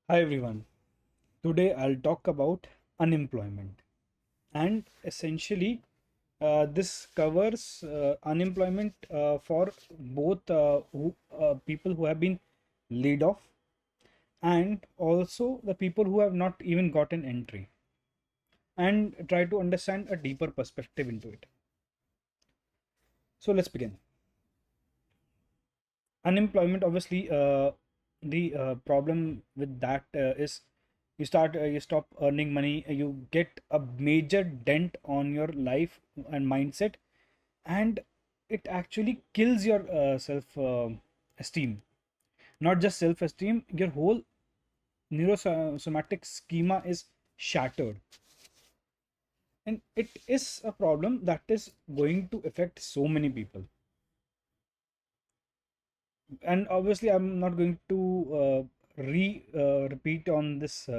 Hi everyone. Today I'll talk about unemployment. And essentially, this covers unemployment for both people who have been laid off and also the people who have not even gotten entry, and try to understand a deeper perspective into it. So let's begin. Unemployment, obviously, the problem with that is you stop earning money, you get a major dent on your life and mindset, and it actually kills your self esteem. Not just self esteem, your whole neurosomatic schema is shattered, and it is a problem that is going to affect so many people. And obviously I'm not going to repeat on this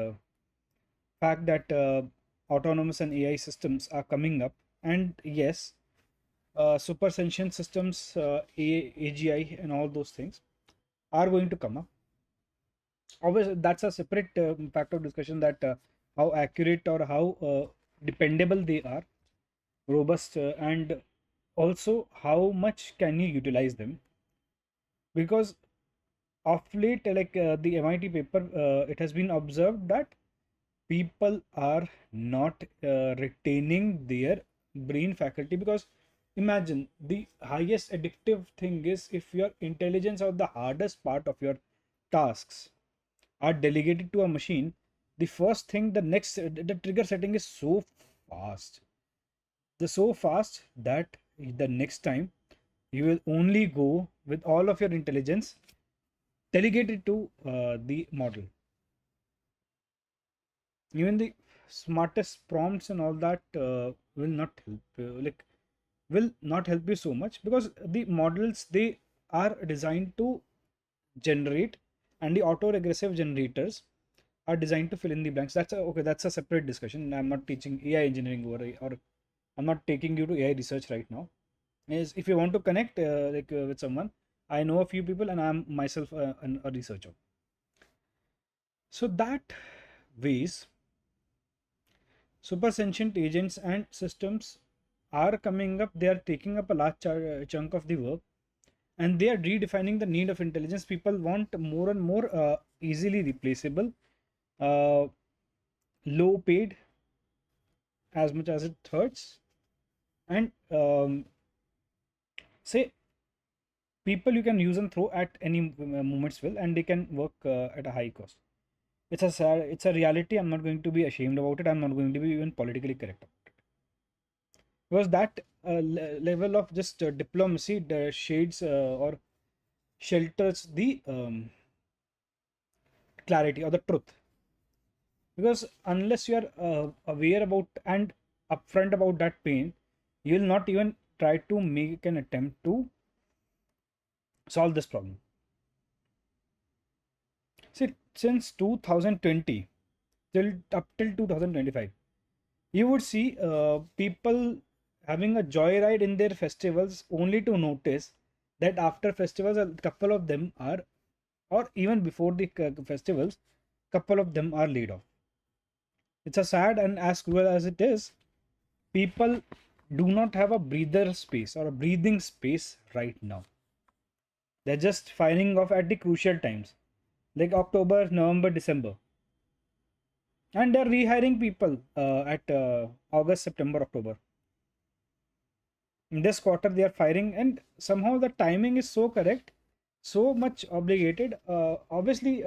fact that autonomous and AI systems are coming up. And yes, super sentient systems, AGI and all those things are going to come up. Obviously that's a separate fact of discussion, that how accurate or how dependable they are, robust, and also how much can you utilize them. Because of late, like the MIT paper, it has been observed that people are not retaining their brain faculty. Because imagine, the highest addictive thing is if your intelligence or the hardest part of your tasks are delegated to a machine. The first thing, the trigger setting is so fast, the so fast that the next time you will only go with all of your intelligence delegated to the model. Even the smartest prompts and all that will not help, will not help you so much, because the models, they are designed to generate, and the auto regressive generators are designed to fill in the blanks. That's a separate discussion. I'm not teaching AI engineering or I'm not taking you to AI research right now. Is if you want to connect with someone, I know a few people and I'm myself a researcher. So that ways, super sentient agents and systems are coming up. They are taking up a large chunk of the work, and they are redefining the need of intelligence. People want more and more easily replaceable, uh, low paid, as much as it hurts, and say people you can use and throw at any moments will, and they can work at a high cost. It's a reality. I'm not going to be ashamed about it. I'm not going to be even politically correct, because that level of just diplomacy shades or shelters the clarity or the truth. Because unless you are aware about and upfront about that pain, you will not even try to make an attempt to solve this problem. See, since 2020 till up till 2025, you would see people having a joyride in their festivals, only to notice that after festivals a couple of them are, or even before the festivals, couple of them are laid off. It's a sad, and as cruel as it is, people do not have a breather space or a breathing space right now. They're just firing off at the crucial times, like October, November, December, and they're rehiring people at August, September, October. In this quarter, they are firing, and somehow the timing is so correct, so much obligated. Obviously,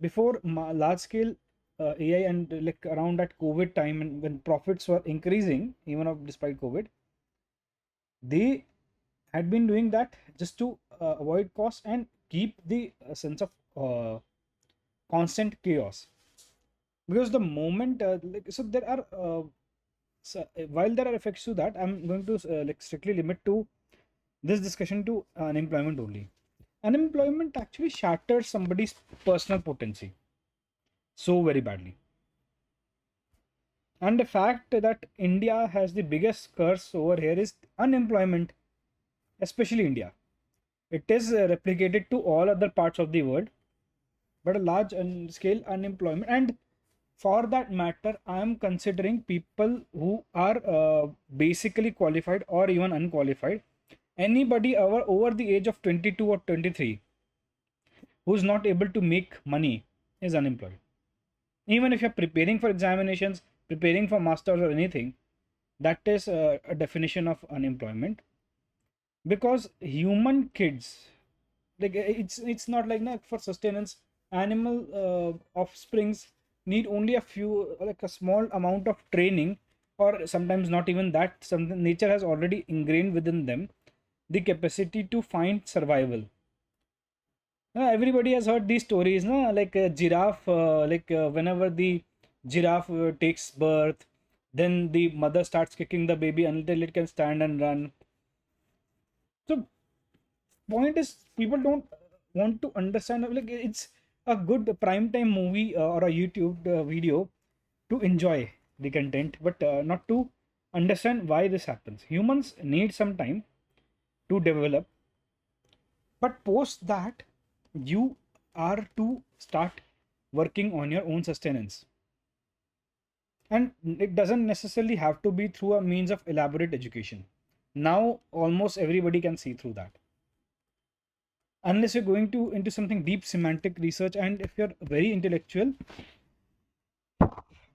before large scale AI, and like around that COVID time, and when profits were increasing even despite COVID, they had been doing that just to avoid costs and keep the sense of constant chaos. Because the moment, so there are while there are effects to that, I'm going to strictly limit to this discussion to unemployment only. Unemployment actually shatters somebody's personal potency so very badly. And the fact that India has the biggest curse over here is unemployment, especially India. It is replicated to all other parts of the world. but a large scale unemployment. And for that matter, I am considering people who are basically qualified or even unqualified. Anybody over the age of 22 or 23 who's not able to make money is unemployed. Even if you're preparing for examinations, preparing for masters or anything, that is a definition of unemployment. Because human kids, like it's not like, no, for sustenance, animal offsprings need only a few, like a small amount of training, or sometimes not even that. Something nature has already ingrained within them the capacity to find survival. Everybody has heard these stories, no? Like a giraffe, whenever the giraffe takes birth, then the mother starts kicking the baby until it can stand and run. So point is, people don't want to understand, like it's a good prime time movie or a YouTube video to enjoy the content, but not to understand why this happens. Humans need some time to develop, but post that, you are to start working on your own sustenance. And it doesn't necessarily have to be through a means of elaborate education. Now almost everybody can see through that, unless you're going to into something deep semantic research. And if you're very intellectual,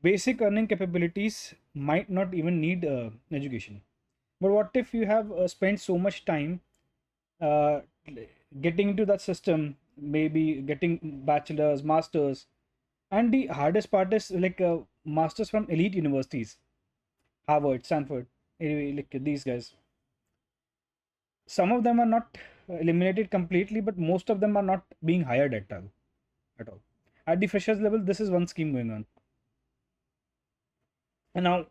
basic earning capabilities might not even need education. But what if you have spent so much time uh, getting into that system, maybe getting bachelor's, masters, and the hardest part is like masters from elite universities, Harvard, Stanford, anyway, like these guys. Some of them are not eliminated completely, but most of them are not being hired at all. At all. At the freshers level, this is one scheme going on. And now,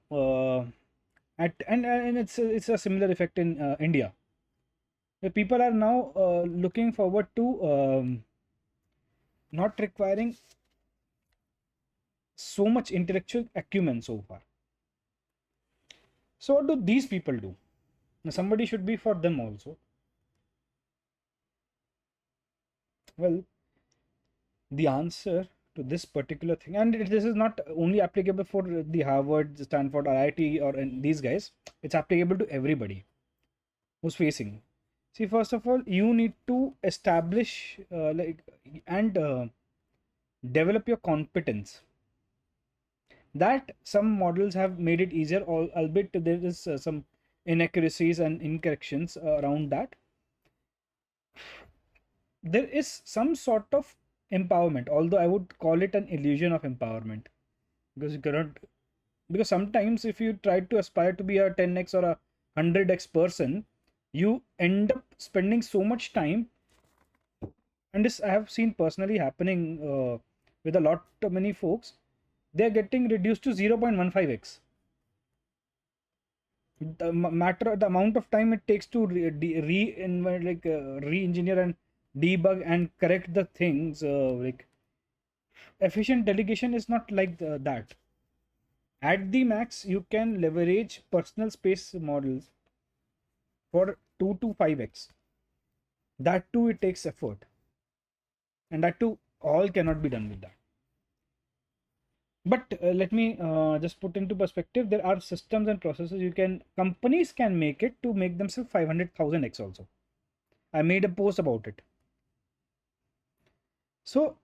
and it's a similar effect in India. The people are now looking forward to not requiring so much intellectual acumen so far. So what do these people do? Now, somebody should be for them also. Well, the answer to this particular thing, and this is not only applicable for the Harvard, Stanford, IIT, or these guys. It's applicable to everybody who's facing. See, first of all, you need to establish and develop your competence. That some models have made it easier, albeit there is some inaccuracies and incorrections around that. There is some sort of empowerment, although I would call it an illusion of empowerment, because you cannot, because sometimes if you try to aspire to be a 10x or a 100x person, you end up spending so much time. And this I have seen personally happening with a lot of many folks. They're getting reduced to 0.15x. The amount of time it takes to re-engineer and debug and correct the things, like efficient delegation is not like that. At the max, you can leverage personal space models for 2 to 5x. That too, it takes effort, and that too, all cannot be done with that. But let me just put into perspective. There are systems and processes companies can make it to make themselves 500,000x also. I made a post about it. So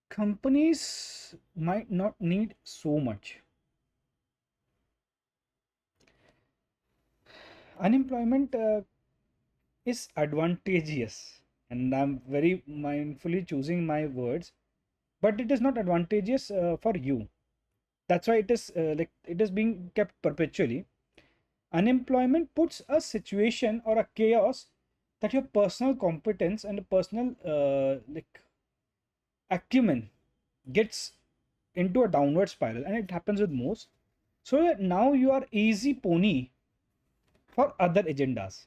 companies might not need so much. Unemployment is advantageous, and I'm very mindfully choosing my words, but it is not advantageous for you. That's why it is like it is being kept perpetually. Unemployment puts a situation or a chaos that your personal competence and a personal acumen gets into a downward spiral, and it happens with most. So that now you are easy pony for other agendas.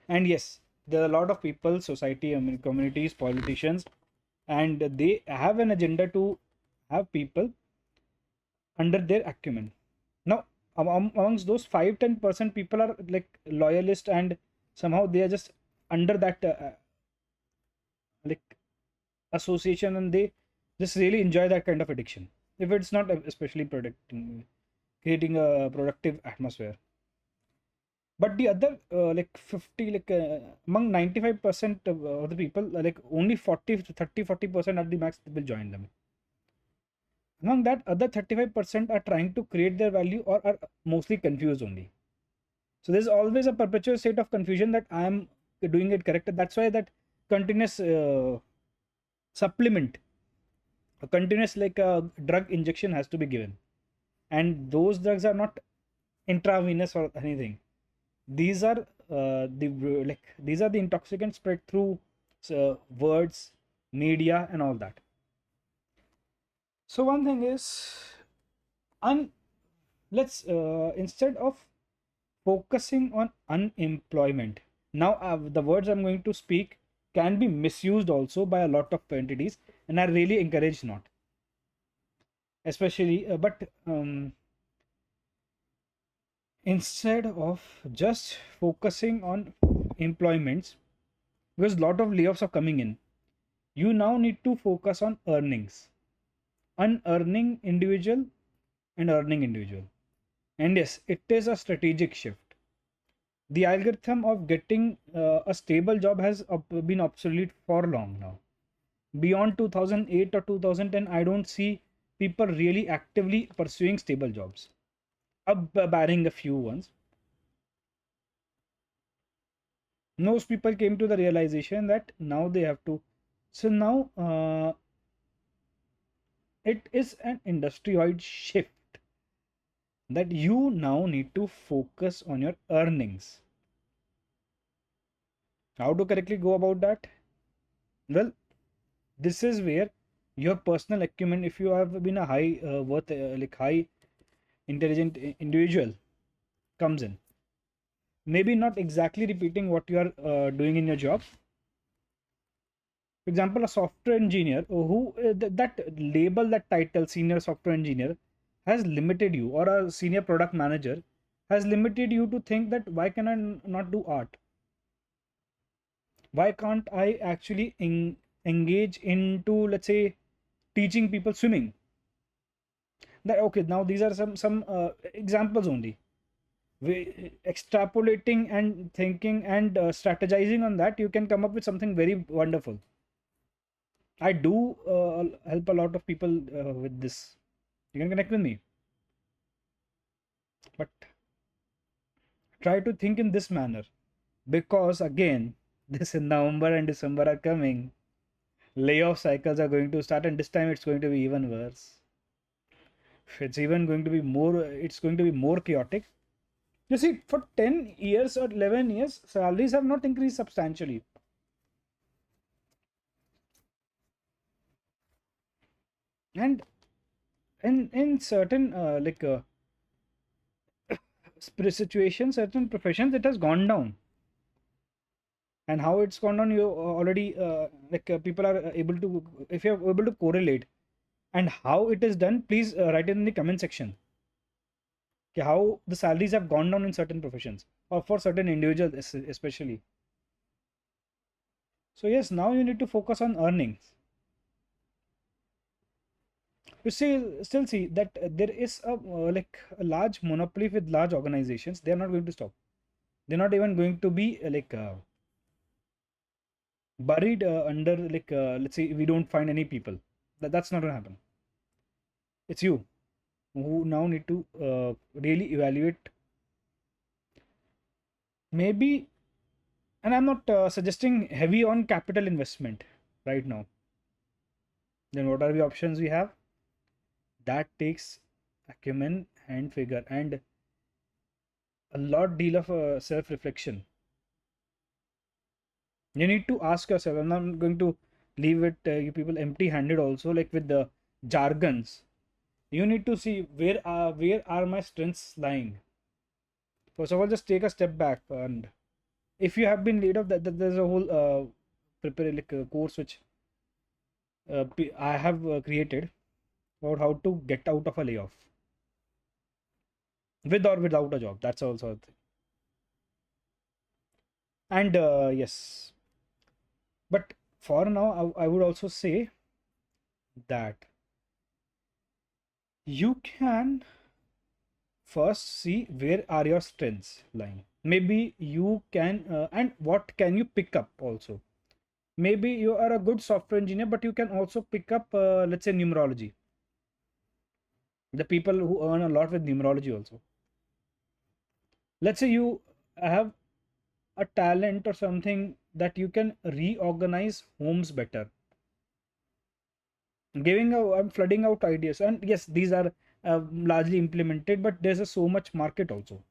And yes, there are a lot of people, society, I mean, communities, politicians, and they have an agenda to have people under their acumen. Now, amongst those 5-10% people are like loyalist, and somehow they are just under that like association, and they just really enjoy that kind of addiction if it's not especially producting, creating a productive atmosphere. But the other like 50, like among 95% of the people, like only 40 to 30 40% at the max will join them. Among that, other 35% are trying to create their value or are mostly confused only. So there's always a perpetual state of confusion that I am doing it correct. That's why that continuous supplement, a continuous like a drug injection has to be given, and those drugs are not intravenous or anything. These are these are the intoxicants spread through words, media, and all that. So one thing is, un let's instead of focusing on unemployment. Now, the words I'm going to speak can be misused also by a lot of entities, and I really encourage not, especially. But instead of just focusing on employments, because a lot of layoffs are coming in, you now need to focus on earnings, unearning individual and earning individual. And yes, it is a strategic shift. The algorithm of getting a stable job has been obsolete for long now. Beyond 2008 or 2010, I don't see people really actively pursuing stable jobs, barring a few ones. Most people came to the realization that now they have to. So now it is an industry wide shift that you now need to focus on your earnings. How to correctly go about that? Well, this is where your personal acumen, if you have been a high worth like high intelligent individual, comes in. Maybe not exactly repeating what you are doing in your job. For example, a software engineer who that label, that title, senior software engineer, has limited you, or a senior product manager has limited you to think that why can I not do art? Why can't I actually engage into, let's say, teaching people swimming? That okay, now these are some examples only. Extrapolating and thinking and strategizing on that, you can come up with something very wonderful. I do help a lot of people with this. You can connect with me, but try to think in this manner, because again, this in November and December are coming. Layoff cycles are going to start, and this time it's going to be even worse. It's going to be more chaotic. You see, for 10 years or 11 years, salaries have not increased substantially. And in certain situations, certain professions, it has gone down. And how it's gone down, you already people are able to, if you're able to correlate, and how it is done, please write it in the comment section. Okay, how the salaries have gone down in certain professions or for certain individuals especially. So yes, now you need to focus on earnings. You still see that there is a large monopoly with large organizations. They are not going to stop. They're not even going to be buried under, let's say we don't find any people. That's not going to happen. It's you who now need to really evaluate. Maybe, and I'm not suggesting heavy on capital investment right now. Then what are the options we have? That takes acumen and figure and a lot deal of self reflection. You need to ask yourself. I'm not going to leave it you people empty handed also, like with the jargons. You need to see where are my strengths lying. First of all, just take a step back, and if you have been laid off, that there's a whole prepare like course which I have created about how to get out of a layoff with or without a job. That's also a thing. And yes, but for now, I would also say that you can first see where are your strengths lying. Maybe you can, and what can you pick up also. Maybe you are a good software engineer, but you can also pick up, let's say, numerology. The people who earn a lot with numerology also. Let's say you have a talent or something that you can reorganize homes better. I'm flooding out ideas, and yes, these are largely implemented, but there's a so much market also.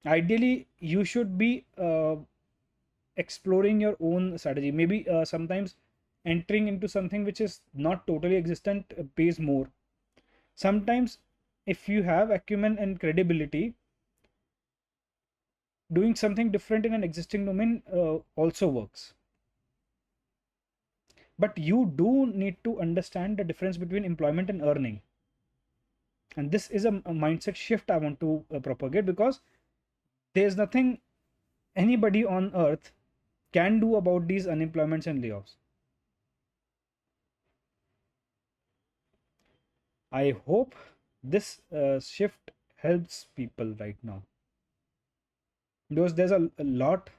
Ideally, you should be exploring your own strategy. Maybe sometimes entering into something which is not totally existent pays more. Sometimes, if you have acumen and credibility, doing something different in an existing domain also works. But you do need to understand the difference between employment and earning. And this is a mindset shift I want to propagate, because there's nothing anybody on earth can do about these unemployments and layoffs. I hope this shift helps people right now, because there's a lot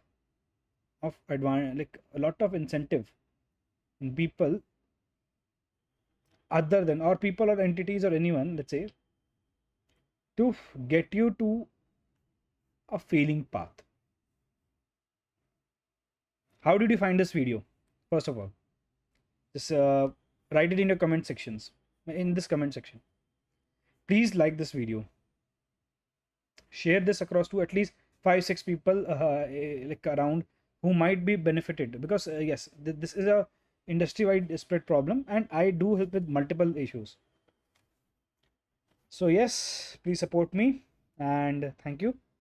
of advantage, like a lot of incentive in people other than, or people or entities or anyone, let's say, to get you to a failing path. How did you find this video? First of all, just write it in your comment sections. In this comment section, please like this video, share this across to at least 5 6 people, like around, who might be benefited, because yes, this is a industry wide spread problem, and I do help with multiple issues. So yes, please support me, and thank you.